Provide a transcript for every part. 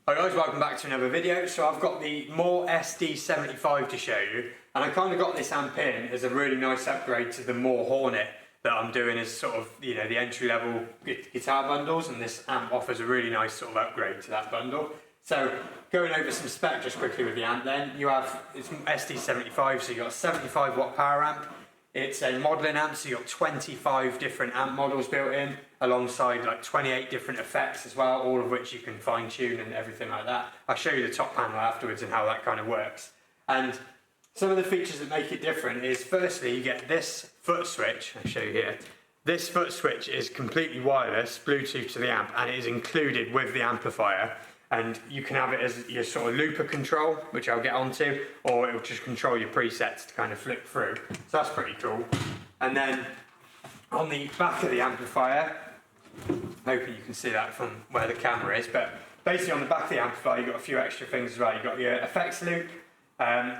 Hi guys, welcome back to another video. So I've got the Mooer SD75 to show you, and I kind of got this amp in as a really nice upgrade to the Mooer Hornet that I'm doing as sort of, the entry level guitar bundles, and this amp offers a really nice sort of upgrade to that bundle. So going over some spec just quickly with the amp then, it's SD75, so you've got a 75 watt power amp. It's a modelling amp, so you've got 25 different amp models built in, alongside like 28 different effects as well, all of which you can fine tune and everything like that. I'll show you the top panel afterwards and how that kind of works. And some of the features that make it different is, firstly, you get this foot switch. I'll show you here. This foot switch is completely wireless, Bluetooth to the amp, and it is included with the amplifier. And you can have it as your sort of looper control, which I'll get onto, or it will just control your presets to kind of flick through. So that's pretty cool. And then on the back of the amplifier, hoping you can see that from where the camera is, but basically on the back of the amplifier you've got a few extra things as well. You've got your effects loop,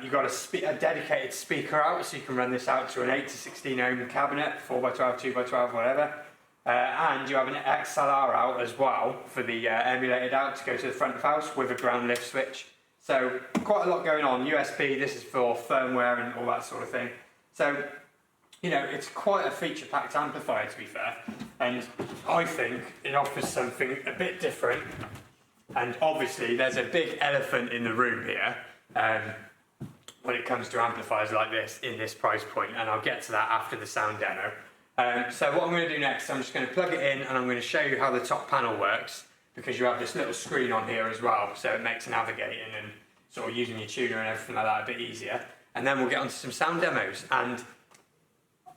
you've got a dedicated speaker out, so you can run this out to an 8 to 16 ohm cabinet, 4x12, 2x12, whatever. And you have an XLR out as well for the emulated out to go to the front of house with a ground lift switch. So quite a lot going on. USB, this is for firmware and all that sort of thing. So, it's quite a feature-packed amplifier, to be fair. And I think it offers something a bit different. And obviously there's a big elephant in the room here when it comes to amplifiers like this in this price point, and I'll get to that after the sound demo. So what I'm going to do next, I'm just going to plug it in and I'm going to show you how the top panel works, because you have this little screen on here as well, so it makes navigating and sort of using your tuner and everything like that a bit easier. And then we'll get onto some sound demos. And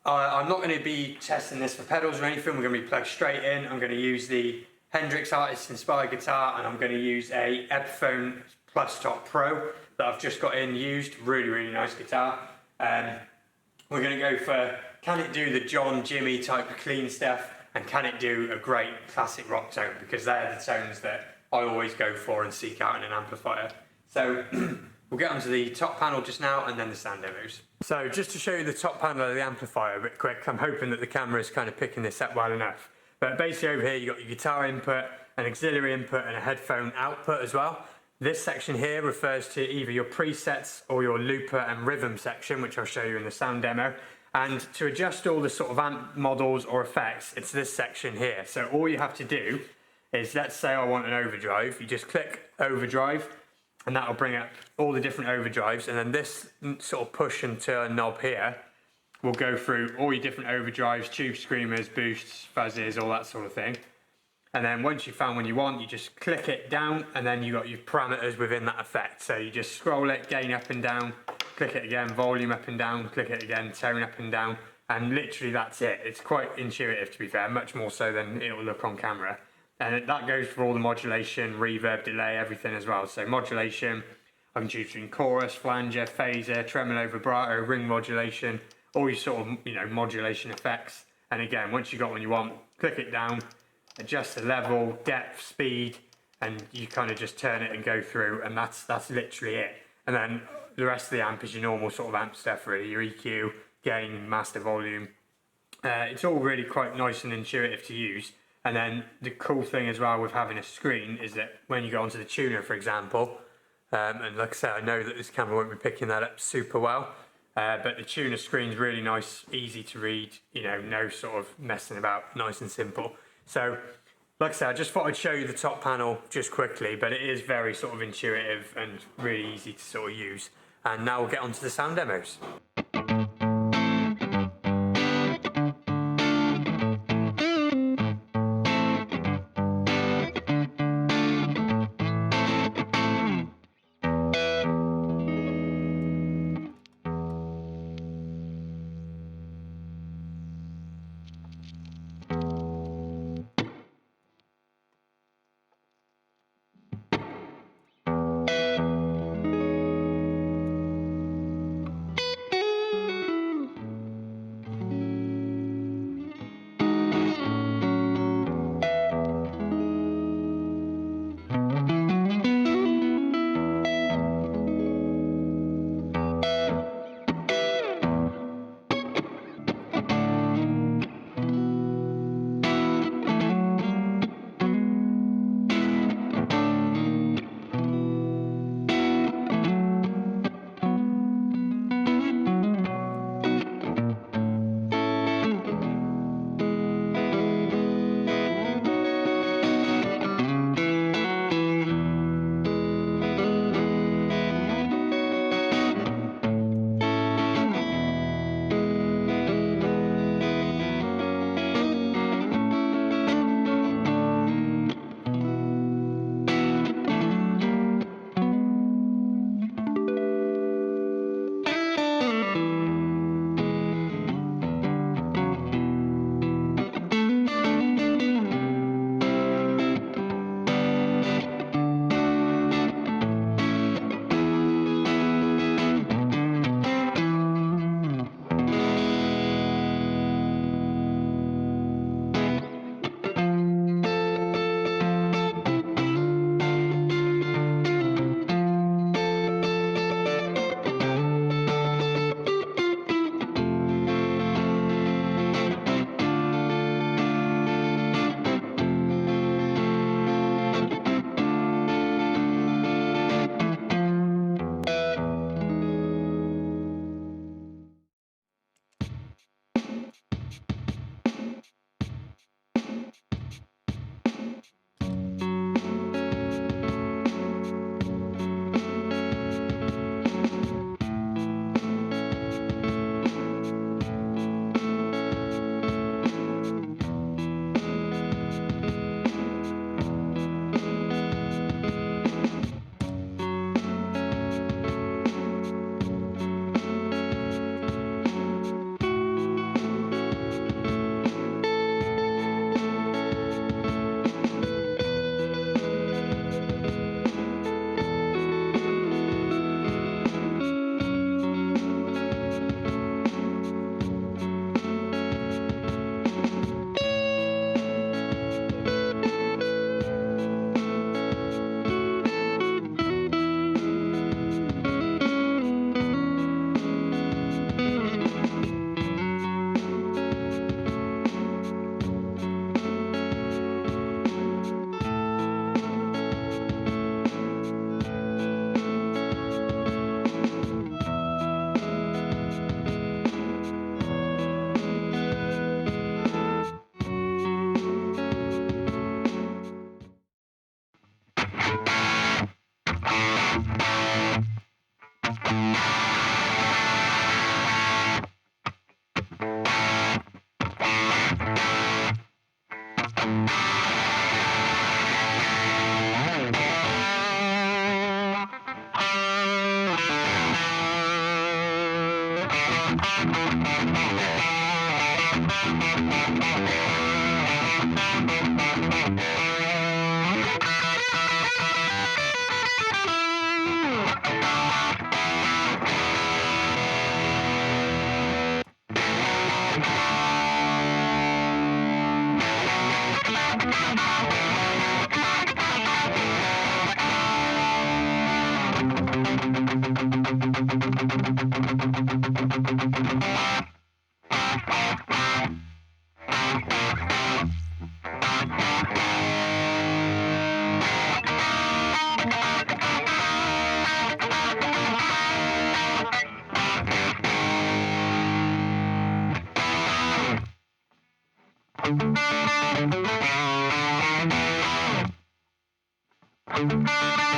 I'm not going to be testing this for pedals or anything, we're going to be plugged straight in. I'm going to use the Hendrix Artist Inspired guitar, and I'm going to use a Epiphone Plus Top Pro that I've just got in used. Really, really nice guitar. We're going to go for, can it do the John, Jimmy type of clean stuff, and can it do a great classic rock tone, because they're the tones that I always go for and seek out in an amplifier. So we'll get onto the top panel just now and then the sound demos. So just to show you the top panel of the amplifier a bit quick, I'm hoping that the camera is kind of picking this up well enough. But basically over here you've got your guitar input, an auxiliary input and a headphone output as well. This section here refers to either your presets or your looper and rhythm section, which I'll show you in the sound demo. And to adjust all the sort of amp models or effects, it's this section here. So all you have to do is, let's say I want an overdrive, you just click overdrive, and that'll bring up all the different overdrives, and then this sort of push and turn knob here will go through all your different overdrives, tube screamers, boosts, fuzzes, all that sort of thing. And then once you've found one you want, you just click it down, and then you've got your parameters within that effect. So you just scroll it, gain up and down, click it again, volume up and down, click it again, tone up and down, and literally that's it. It's quite intuitive, to be fair, much more so than it will look on camera. And that goes for all the modulation, reverb, delay, everything as well. So modulation, I can choose between chorus, flanger, phaser, tremolo, vibrato, ring modulation, all your sort of modulation effects. And again, once you've got one you want, click it down, adjust the level, depth, speed, and you kind of just turn it and go through, and that's literally it. And then the rest of the amp is your normal sort of amp stuff really, your EQ, gain, master volume. It's all really quite nice and intuitive to use. And then the cool thing as well with having a screen is that when you go onto the tuner, for example, and like I said, I know that this camera won't be picking that up super well, but the tuner screen's really nice, easy to read, no sort of messing about, nice and simple. So, like I said, I just thought I'd show you the top panel just quickly, but it is very sort of intuitive and really easy to sort of use. And now we'll get onto the sound demos.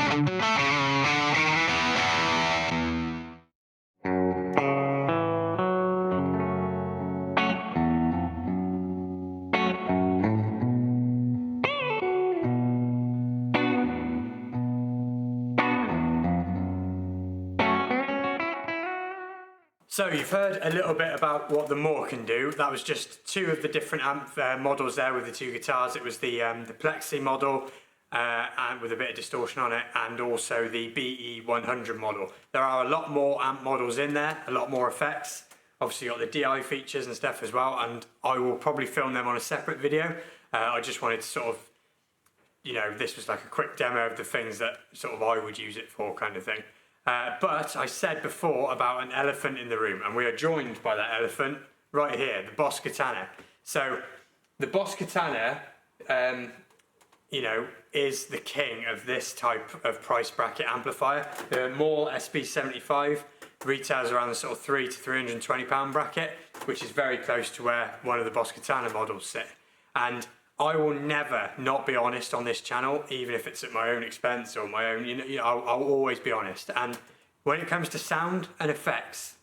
So you've heard a little bit about what the Mooer can do. That was just two of the different amp models there with the two guitars. It was the Plexi model and with a bit of distortion on it, and also the BE100 model. There are a lot more amp models in there, a lot more effects. Obviously got the DI features and stuff as well, and I will probably film them on a separate video. I just wanted to sort of, you know, this was like a quick demo of the things that sort of I would use it for, kind of thing. But I said before about an elephant in the room, and we are joined by that elephant right here, the Boss Katana. So the Boss Katana, you know, is the king of this type of price bracket amplifier. The Mooer SD75 retails around the sort of £300 to £320 bracket, which is very close to where one of the Boss Katana models sit. And I will never not be honest on this channel, even if it's at my own expense or my own, you know, I'll always be honest. And when it comes to sound and effects,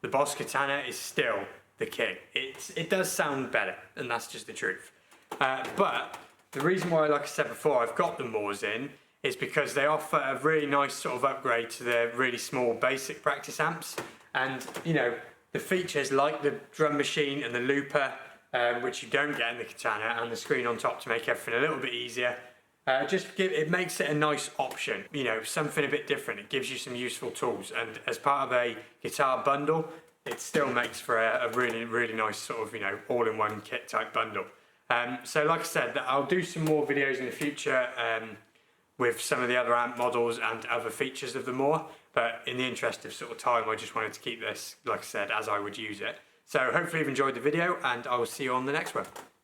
the Boss Katana is still the king. It does sound better, and that's just the truth. But the reason why, like I said before, I've got the Moors in is because they offer a really nice sort of upgrade to the really small basic practice amps. And, you know, the features like the drum machine and the looper, which you don't get in the Katana, and the screen on top to make everything a little bit easier. It makes it a nice option, you know, something a bit different. It gives you some useful tools, and as part of a guitar bundle, it still makes for a really, really nice sort of, you know, all-in-one kit type bundle. So like I said, I'll do some more videos in the future with some of the other amp models and other features of the Mooer, but in the interest of sort of time, I just wanted to keep this, like I said, as I would use it. So hopefully you've enjoyed the video, and I will see you on the next one.